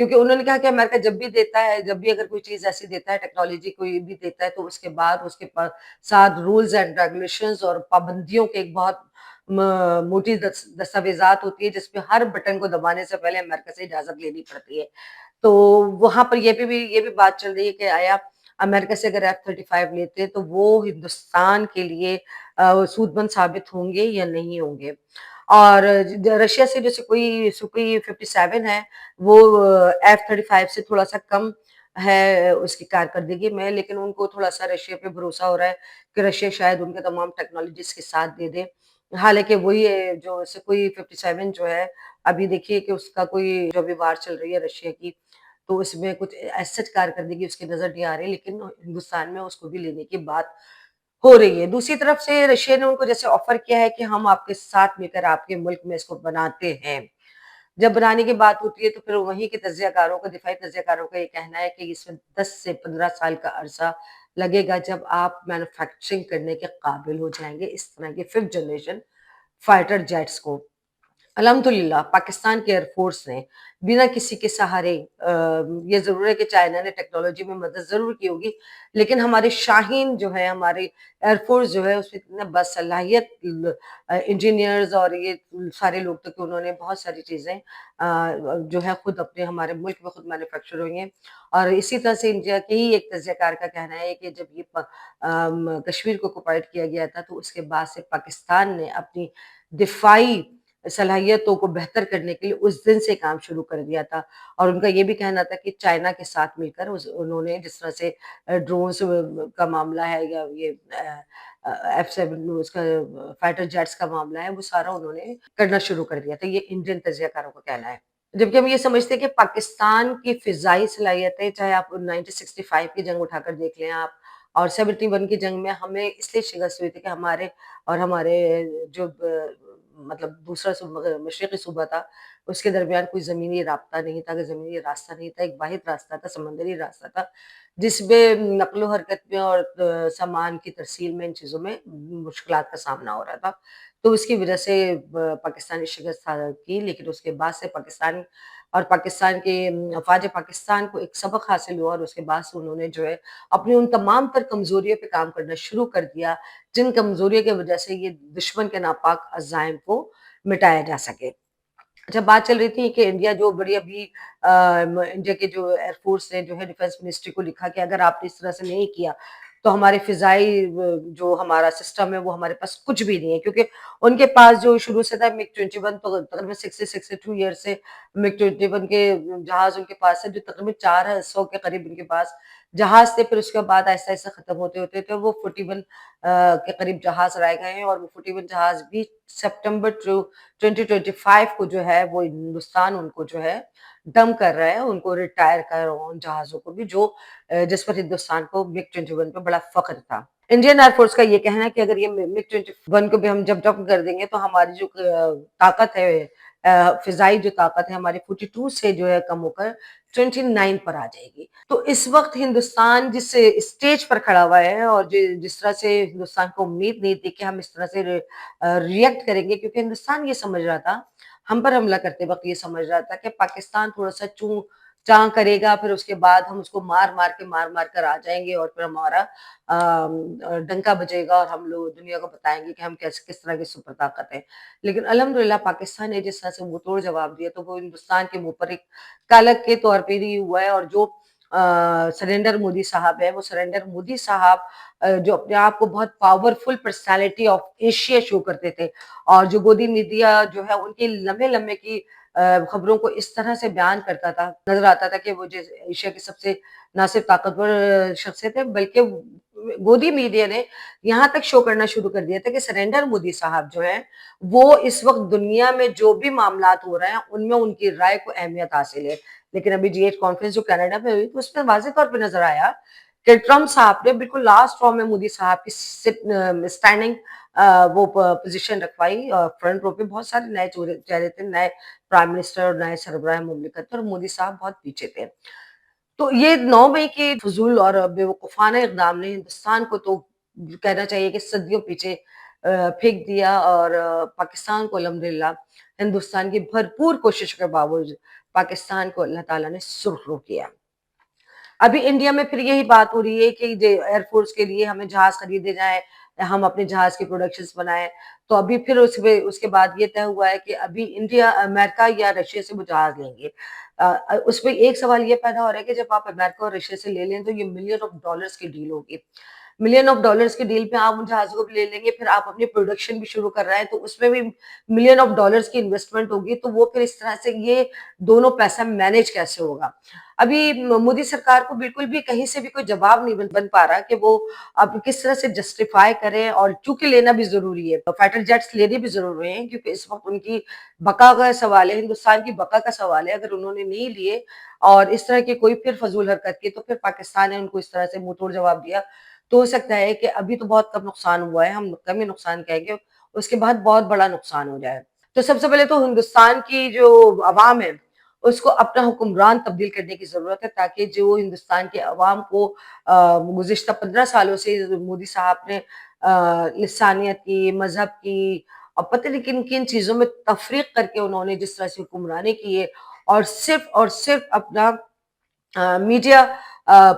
کیونکہ انہوں نے کہا کہ امریکہ جب بھی دیتا ہے، جب بھی اگر کوئی چیز ایسی دیتا ہے، ٹیکنالوجی کوئی بھی دیتا ہے، تو اس کے بعد اس کے ساتھ رولز اینڈ ریگولیشنز اور پابندیوں کے ایک بہت موٹی دستاویزات ہوتی ہے، جس پہ ہر بٹن کو دبانے سے پہلے امریکہ سے اجازت لینی پڑتی ہے۔ تو وہاں پر یہ بھی بات چل رہی ہے کہ آیا امریکہ سے اگر F-35 لیتے تو وہ ہندوستان کے لیے سود مند ثابت ہوں گے یا نہیں ہوں گے۔ اور رشیا سے جو سکوئی 57 ہے، وہ F-35 سے تھوڑا سا کم ہے اس کی کارکردگی میں، لیکن ان کو تھوڑا سا رشیا پہ بھروسہ ہو رہا ہے کہ رشیا شاید ان کے تمام ٹیکنالوجیز کے ساتھ دے دے۔ حالانکہ وہی جو سکوئی 57 جو ہے، ابھی دیکھیے کہ اس کا کوئی جو بھی وار چل رہی ہے رشیا کی، تو اس میں کچھ ایسٹ کارکردگی اس کی نظر نہیں آ رہی، لیکن ہندوستان میں اس کو بھی لینے کی بات ہو رہی ہے۔ دوسری طرف سے رشیا نے ان کو جیسے آفر کیا ہے کہ ہم آپ کے ساتھ مل کر آپ کے ملک میں اس کو بناتے ہیں۔ جب بنانے کی بات ہوتی ہے تو پھر وہیں کے تجزیہ کاروں کا، دفاعی تجزیہ کاروں کا یہ کہنا ہے کہ اس میں 10 سے 15 سال کا عرصہ لگے گا جب آپ مینوفیکچرنگ کرنے کے قابل ہو جائیں گے اس طرح کے 5th جنریشن فائٹر جیٹس کو۔ الحمدللہ پاکستان کے ایئر فورس نے بنا کسی کے سہارے، یہ ضرور ہے کہ چائنا نے ٹیکنالوجی میں مدد ضرور کی ہوگی، لیکن ہمارے شاہین جو ہے، ہمارے ایئر فورس جو ہے، اس میں اتنا باصلاحیت انجینئرز اور یہ سارے لوگ تھے کہ انہوں نے بہت ساری چیزیں جو ہے خود اپنے ہمارے ملک میں خود مینوفیکچر ہوئی ہیں۔ اور اسی طرح سے انڈیا کے ہی ایک تجزیہ کار کا کہنا ہے کہ جب یہ کشمیر کو آکوپائیڈ کیا گیا تھا تو اس کے بعد سے پاکستان نے اپنی دفاعی صلاحیتوں کو بہتر کرنے کے لیے اس دن سے کام شروع کر دیا تھا۔ اور ان کا یہ بھی کہنا تھا کہ چائنا کے ساتھ مل کر انہوں نے جس طرح سے ڈرونز کا معاملہ ہے، یا یہ F-7 اس کا فائٹر جیٹس کا معاملہ ہے، وہ سارا انہوں نے کرنا شروع کر دیا تھا، یہ انڈین تجزیہ کاروں کا کہنا ہے۔ جبکہ ہم یہ سمجھتے ہیں کہ پاکستان کی فضائی صلاحیتیں، چاہے آپ 1965 کی جنگ اٹھا کر دیکھ لیں آپ، اور 71 کی جنگ میں ہمیں اس لیے شکست ہوئی تھی کہ ہمارے اور ہمارے جو مطلب دوسرا مشرقی صوبہ تھا، اس کے درمیان کوئی زمینی رابطہ نہیں تھا، زمینی راستہ نہیں تھا، ایک واحد راستہ تھا، سمندری راستہ تھا، جس میں نقل و حرکت میں اور سامان کی ترسیل میں، ان چیزوں میں مشکلات کا سامنا ہو رہا تھا۔ تو اس کی وجہ سے پاکستانی شکست کی، لیکن اس کے بعد سے پاکستان اور پاکستان کے افواج پاکستان کو ایک سبق حاصل ہوا، اور اس کے بعد سے انہوں نے جو ہے اپنی ان تمام تر کمزوریوں پہ کام کرنا شروع کر دیا، جن کمزوریوں کی وجہ سے یہ دشمن کے ناپاک عزائم کو مٹایا جا سکے۔ جب بات چل رہی تھی کہ انڈیا جو بڑی ابھی انڈیا کے جو ایئر فورس نے جو ہے ڈیفنس منسٹری کو لکھا کہ اگر آپ نے اس طرح سے نہیں کیا تو ہمارے فضائی جو ہمارا سسٹم ہے وہ ہمارے پاس کچھ بھی نہیں ہے، کیونکہ ان کے پاس جو شروع سے تھا MiG-21، تو تقریباً 62 ایئر سے MiG-21 کے جہاز ان کے پاس ہے، جو تقریباً 400 کے قریب ان کے پاس جہاز تھے۔ پھر اس کے بعد آہستہ آہستہ ختم ہوتے ہوتے تو وہ 41 کے قریب جہاز رہ گئے ہیں، اور وہ 41 جہاز بھی سپٹمبر 2025 کو جو ہے وہ ہندوستان ان کو جو ہے ڈم کر رہا ہے، ان کو ریٹائر کر ان جہازوں کو بھی، جس پر ہندوستان کو MiG-21 پہ بڑا فخر تھا۔ انڈین ایئر فورس کا یہ کہنا ہے کہ اگر یہ MiG-21 کو بھی ہم جب ڈم کر دیں گے تو ہماری جو طاقت ہے، فضائی جو طاقت ہے ہماری 42 سے جو ہے کم ہو کر 29 پر آ جائے گی۔ تو اس وقت ہندوستان جس اسٹیج پر کھڑا ہوا ہے، اور جس طرح سے ہندوستان کو امید نہیں تھی کہ ہم اس طرح سے ریئیکٹ کریں گے، کیونکہ ہندوستان یہ سمجھ رہا تھا، ہم پر حملہ کرتے وقت یہ سمجھ رہا تھا کہ پاکستان تھوڑا سا چوں چاں کرے گا، پھر اس کے بعد ہم اس کو مار مار کر آ جائیں گے، اور پھر ہمارا ڈنکا بجے گا، اور ہم لوگ دنیا کو بتائیں گے کہ ہم کس طرح کی سپر طاقت ہیں۔ لیکن الحمدللہ پاکستان نے جس طرح سے منہ توڑ جواب دیا، تو وہ ہندوستان کے منہ پر ایک کالک کے طور پہ ہی ہوا ہے۔ اور جو سریندر مودی صاحب ہے، وہ سریندر مودی صاحب جو اپنے آپ کو بہت پاورفل پرسنالٹی آف ایشیا شو کرتے تھے، اور جو گودی میڈیا جو ہے ان کی لمبے لمبے کی خبروں کو اس طرح سے بیان کرتا تھا، نظر آتا تھا کہ وہ ایشیا کی سب سے نہ صرف طاقتور شخصیت ہے، بلکہ گودی میڈیا نے یہاں تک شو کرنا شروع کر دیا تھا کہ سریندر مودی صاحب جو ہیں وہ اس وقت دنیا میں جو بھی معاملات ہو رہے ہیں ان میں ان کی رائے کو اہمیت حاصل ہے۔ لیکن ابھی G8 کانفرنس جو کینیڈا میں ہوئی تو اس میں واضح طور پہ نظر آیا کہ ٹرمپ صاحب نے بالکل لاسٹ راؤنڈ میں مودی صاحب کی اسٹینڈنگ وہ پوزیشن رکھوائی، اور فرنٹ رو پہ بہت سارے نئے چہرے تھے، نئے پرائم منسٹر اور نئے سربراہ مملکت تھے، اور مودی صاحب بہت پیچھے تھے۔ تو یہ 9 مئی کی فضول اور بے وقوفانہ اقدام نے ہندوستان کو تو کہنا چاہیے کہ صدیوں پیچھے پھینک دیا، اور پاکستان کو الحمدللہ ہندوستان کی بھرپور کوشش کے پاکستان کو اللہ تعالیٰ نے سرخرو کیا۔ ابھی انڈیا میں پھر یہی بات ہو رہی ہے کہ ایئر فورس کے لیے ہمیں جہاز خریدے جائیں، ہم اپنے جہاز کی پروڈکشنز بنائیں۔ تو ابھی پھر اس کے بعد یہ طے ہوا ہے کہ ابھی انڈیا امریکہ یا رشیا سے وہ جہاز لیں گے۔ اس پہ ایک سوال یہ پیدا ہو رہا ہے کہ جب آپ امریکہ اور رشیا سے لے لیں تو یہ ملین آف ڈالرز کی ڈیل ہوگی۔ ملین آف ڈالرز کی ڈیل پہ آپ ان جہازوں کو بھی لے لیں گے، پھر آپ اپنی پروڈکشن بھی شروع کر رہے ہیں تو اس میں بھی ملین آف ڈالرز کی انویسٹمنٹ ہوگی، تو وہ پھر اس طرح سے یہ دونوں پیسہ مینیج کیسے ہوگا؟ ابھی مودی سرکار کو بالکل بھی کہیں سے بھی کوئی جواب نہیں بن پا رہا کہ وہ اب کس طرح سے جسٹیفائی کریں، اور چونکہ لینا بھی ضروری ہے، فائٹر جیٹس لینے بھی ضروری ہیں کیونکہ اس وقت ان کی بقا کا سوال ہے، ہندوستان کی بقا کا سوال ہے۔ اگر انہوں نے نہیں لیے اور اس طرح کی کوئی پھر فضول حرکت کی تو پھر پاکستان نے ان کو اس طرح سے منہ توڑ جواب دیا، تو ہو سکتا ہے کہ ابھی تو بہت کم نقصان ہوا ہے، ہم کم ہی نقصان کہیں گے، اس کے بعد بہت بڑا نقصان ہو جائے۔ تو سب سے پہلے تو ہندوستان کی جو عوام ہے اس کو اپنا حکمران تبدیل کرنے کی ضرورت ہے، تاکہ جو ہندوستان کے عوام کو گزشتہ 15 سالوں سے مودی صاحب نے لسانیت کی، مذہب کی اور پتہ نہیں کن کن چیزوں میں تفریق کر کے انہوں نے جس طرح سے حکمرانی کی ہے، اور صرف اپنا میڈیا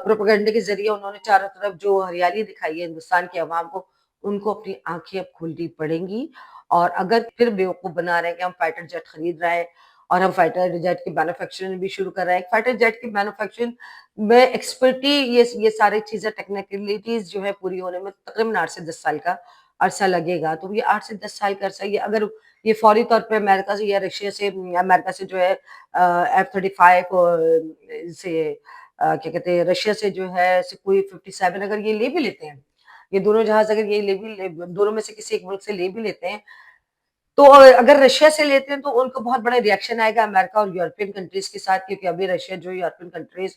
پروپیگنڈے کے ذریعے انہوں نے چاروں طرف جو ہریالی دکھائی ہے ہندوستان کے عوام کو، ان کو اپنی آنکھیں اب کھولنی پڑیں گی۔ اور اگر پھر بیوقوف بنا رہے ہیں کہ ہم فائٹر جیٹ خرید رہے ہیں اور ہم فائٹر جیٹ کی مینوفیکچرنگ بھی شروع کر رہے ہیں، فائٹر جیٹ کی مینوفیکچرنگ میں ایکسپرٹی، یہ ساری چیزیں ٹیکنیکلٹیز جو ہے پوری ہونے میں تقریباً 8 سے 10 سال کا عرصہ لگے گا۔ تو یہ 8 سے 10 سال کا عرصہ، یہ اگر یہ فوری طور پہ امریکہ سے یا رشیا سے، امریکہ سے جو ہے F-35 سے کیا کہتے ہیں، رشیا سے جو ہے سکوئی 57 اگر یہ لے بھی لیتے ہیں، یہ دونوں جہاز اگر یہ دونوں میں سے کسی ایک ملک سے لے بھی لیتے ہیں، تو اگر رشیا سے لیتے ہیں تو ان کو بہت بڑا ریاکشن آئے گا امریکہ اور یورپین کنٹریز کے ساتھ، کیونکہ ابھی رشیا جو یورپین کنٹریز،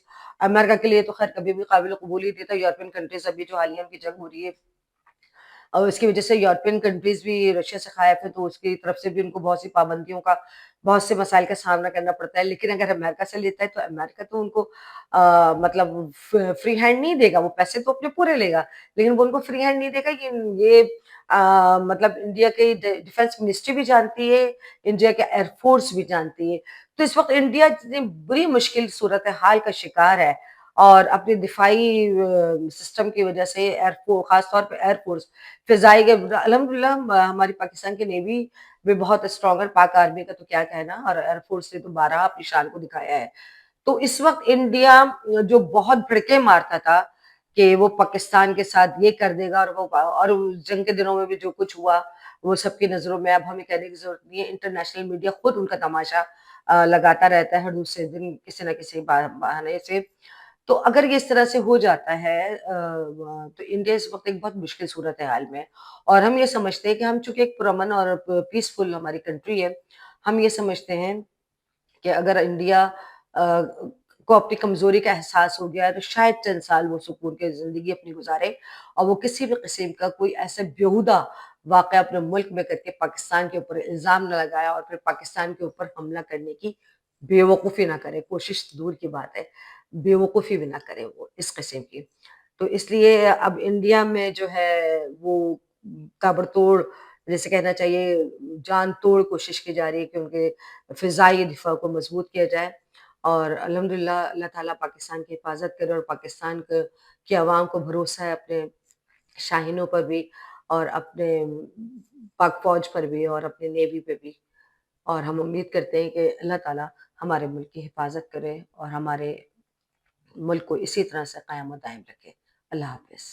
امریکہ کے لیے تو خیر کبھی بھی قابل قبول ہی دیتا، یورپین کنٹریز ابھی جو حالیہ کی جنگ ہو رہی ہے اور اس کی وجہ سے یورپین کنٹریز بھی رشیا سے خائف ہے، تو اس کی طرف سے بھی ان کو بہت سی پابندیوں کا، بہت سے مسائل کا سامنا کرنا پڑتا ہے۔ لیکن اگر امریکہ سے لیتا ہے تو امریکہ تو ان کو مطلب فری ہینڈ نہیں دے گا، وہ پیسے تو اپنے پورے لے گا لیکن وہ ان کو فری ہینڈ نہیں دے گا۔ یہ مطلب انڈیا کی ڈیفنس منسٹری بھی جانتی ہے، انڈیا کے ایئر فورس بھی جانتی ہے۔ تو اس وقت انڈیا اتنی بری مشکل صورتحال کا شکار ہے، اور اپنے دفاعی سسٹم کی وجہ سے خاص طور پہ ایئر فورس، فضائی کے الحمدللہ ہماری پاکستان کی نیوی بھی بہت اسٹرانگ ہے، پاک آرمی کا تو کیا کہنا، اور ایئر فورس نے تو بارہا اپنی شان کو دکھایا ہے۔ تو اس وقت انڈیا جو بہت بھڑکے مارتا تھا کہ وہ پاکستان کے ساتھ یہ کر دے گا، اور جنگ کے دنوں میں بھی جو کچھ ہوا وہ سب کی نظروں میں، اب ہمیں کہنے کی ضرورت نہیں ہے، انٹرنیشنل میڈیا خود ان کا تماشا لگاتا رہتا ہے ہر دوسرے دن کسی نہ کسی بہانے سے۔ تو اگر یہ اس طرح سے ہو جاتا ہے تو انڈیا اس وقت ایک بہت مشکل صورتحال میں ہے، اور ہم یہ سمجھتے ہیں کہ ہم چونکہ ایک پرامن اور پیسفل ہماری کنٹری ہے، ہم یہ سمجھتے ہیں کہ اگر انڈیا کو اپنی کمزوری کا احساس ہو گیا ہے تو شاید چند سال وہ سکون کے زندگی اپنی گزارے، اور وہ کسی بھی قسم کا کوئی ایسا بیہودہ واقعہ اپنے ملک میں کر کے پاکستان کے اوپر الزام نہ لگایا اور پھر پاکستان کے اوپر حملہ کرنے کی بے وقوفی نہ کرے، کوشش دور کی بات ہے، بے وقوفی بھی نہ کرے وہ اس قسم کی۔ تو اس لیے اب انڈیا میں جو ہے وہ تابڑ توڑ، جیسے کہنا چاہیے جان توڑ کوشش کی جا رہی ہے کہ ان کے فضائی دفاع کو مضبوط کیا جائے، اور الحمدللہ اللہ تعالیٰ پاکستان کی حفاظت کرے، اور پاکستان کے عوام کو بھروسہ ہے اپنے شاہینوں پر بھی، اور اپنے پاک فوج پر بھی، اور اپنے نیوی پہ بھی، اور ہم امید کرتے ہیں کہ اللہ تعالیٰ ہمارے ملک کی حفاظت کرے اور ہمارے ملک کو اسی طرح سے قائم و دائم رکھے۔ اللہ حافظ۔